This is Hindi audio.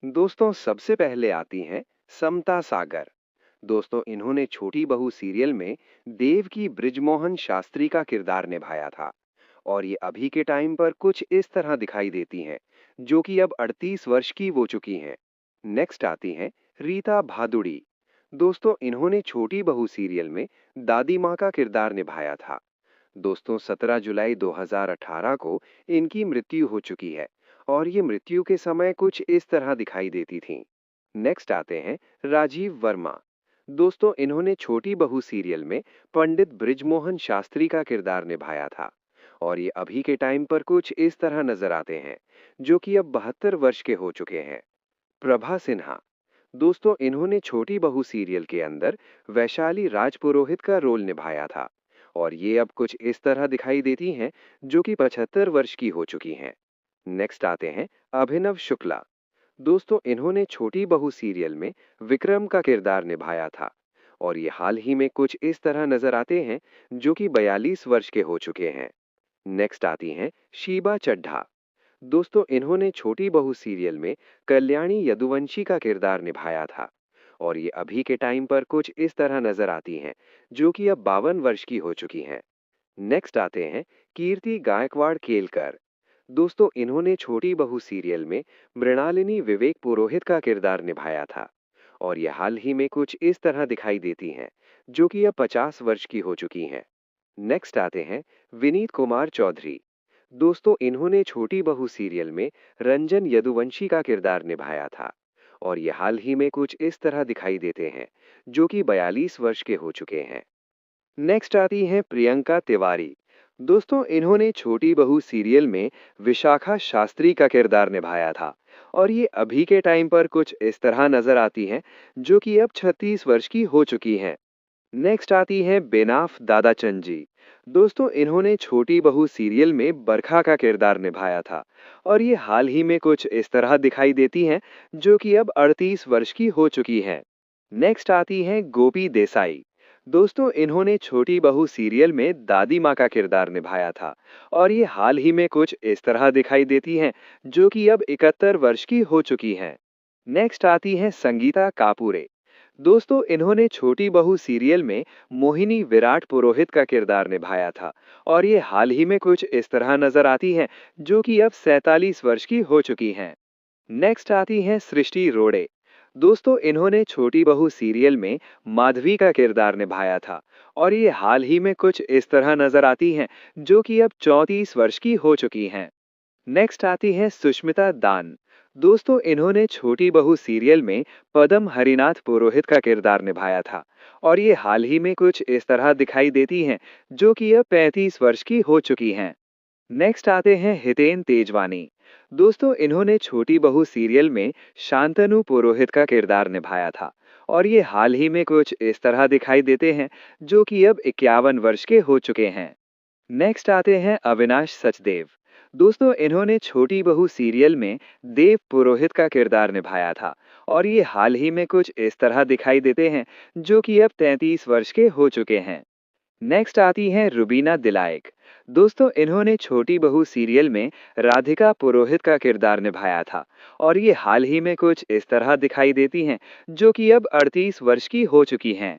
दोस्तों सबसे पहले आती हैं समता सागर। दोस्तों इन्होंने छोटी बहू सीरियल में देव की बृजमोहन शास्त्री का किरदार निभाया था और ये अभी के टाइम पर कुछ इस तरह दिखाई देती हैं, जो कि अब 38 वर्ष की हो चुकी हैं। नेक्स्ट आती हैं रीता भादुड़ी। दोस्तों इन्होंने छोटी बहू सीरियल में दादी माँ का किरदार निभाया था। दोस्तों 17 जुलाई 2018 को इनकी मृत्यु हो चुकी है और ये मृत्यु के समय कुछ इस तरह दिखाई देती थीं। नेक्स्ट आते हैं राजीव वर्मा। दोस्तों इन्होंने छोटी बहू सीरियल में पंडित बृजमोहन शास्त्री का किरदार निभाया था और ये अभी के टाइम पर कुछ इस तरह नजर आते हैं, जो कि अब 72 वर्ष के हो चुके हैं। प्रभा सिन्हा। दोस्तों इन्होंने छोटी बहू सीरियल के अंदर वैशाली राजपुरोहित का रोल निभाया था और ये अब कुछ इस तरह दिखाई देती हैं, जो कि 75 वर्ष की हो चुकी हैं। नेक्स्ट आते हैं अभिनव शुक्ला। दोस्तों इन्होंने छोटी बहू सीरियल में विक्रम का किरदार निभाया था और ये हाल ही में कुछ इस तरह नजर आते हैं, जो कि 42 वर्ष के हो चुके हैं। नेक्स्ट आती हैं शीबा चड्ढा। दोस्तों इन्होंने छोटी बहू सीरियल में कल्याणी यदुवंशी का किरदार निभाया था और ये अभी के टाइम पर कुछ इस तरह नजर आती हैं, जो कि अब 52 वर्ष की हो चुकी हैं। नेक्स्ट आते हैं कीर्ति गायकवाड़ केलकर। दोस्तों इन्होंने छोटी बहू सीरियल में मृणालिनी विवेक पुरोहित का किरदार निभाया था और ये हाल ही में कुछ इस तरह दिखाई देती हैं, जो कि अब 50 वर्ष की हो चुकी हैं। नेक्स्ट आते हैं विनीत कुमार चौधरी। दोस्तों इन्होंने छोटी बहू सीरियल में रंजन यदुवंशी का किरदार निभाया था और ये हाल ही में कुछ इस तरह दिखाई देते हैं, जो कि 42 वर्ष के हो चुके हैं। नेक्स्ट आती हैं प्रियंका तिवारी। दोस्तों इन्होंने छोटी बहू सीरियल में विशाखा शास्त्री का किरदार निभाया था और ये अभी के टाइम पर कुछ इस तरह नजर आती हैं, जो कि अब 36 वर्ष की हो चुकी हैं। नेक्स्ट आती हैं बेनाफ दादाचंद जी। दोस्तों इन्होंने छोटी बहू सीरियल में बरखा का किरदार निभाया था और ये हाल ही में कुछ इस तरह दिखाई देती हैं, जो कि अब 38 वर्ष की हो चुकी हैं। नेक्स्ट आती हैं गोपी देसाई। दोस्तों इन्होंने छोटी बहू सीरियल में दादी माँ का किरदार निभाया था और ये हाल ही में कुछ इस तरह दिखाई देती हैं, जो कि अब 71 वर्ष की हो चुकी हैं। नेक्स्ट आती हैं संगीता कापुरे। दोस्तों इन्होंने छोटी बहू सीरियल में मोहिनी विराट पुरोहित का किरदार निभाया था और ये हाल ही में कुछ इस तरह नजर आती हैं, जो कि अब 47 वर्ष की हो चुकी हैं। नेक्स्ट आती हैं सृष्टि रोड़े। दोस्तों इन्होंने छोटी बहू सीरियल में माधवी का किरदार निभाया था और ये हाल ही में कुछ इस तरह नजर आती हैं, जो कि अब 34 वर्ष की हो चुकी हैं। नेक्स्ट आती हैं सुष्मिता दान। दोस्तों इन्होंने छोटी बहू सीरियल में पदम हरिनाथ पुरोहित का किरदार निभाया था और ये हाल ही में कुछ इस तरह दिखाई देती हैं, जो कि अब 35 वर्ष की हो चुकी हैं। नेक्स्ट आते हैं हितेन तेजवानी। दोस्तों इन्होंने छोटी बहू सीरियल में शांतनु पुरोहित का किरदार निभाया था और ये हाल ही में कुछ इस तरह दिखाई देते हैं, जो कि अब 51 वर्ष के हो चुके हैं। नेक्स्ट आते हैं अविनाश सचदेव। दोस्तों इन्होंने छोटी बहू सीरियल में देव पुरोहित का किरदार निभाया था और ये हाल ही में कुछ इस तरह दिखाई देते हैं, जो कि अब 33 वर्ष के हो चुके हैं। नेक्स्ट आती हैं रुबीना दिलायक। दोस्तों इन्होंने छोटी बहू सीरियल में राधिका पुरोहित का किरदार निभाया था और ये हाल ही में कुछ इस तरह दिखाई देती हैं, जो कि अब 38 वर्ष की हो चुकी हैं।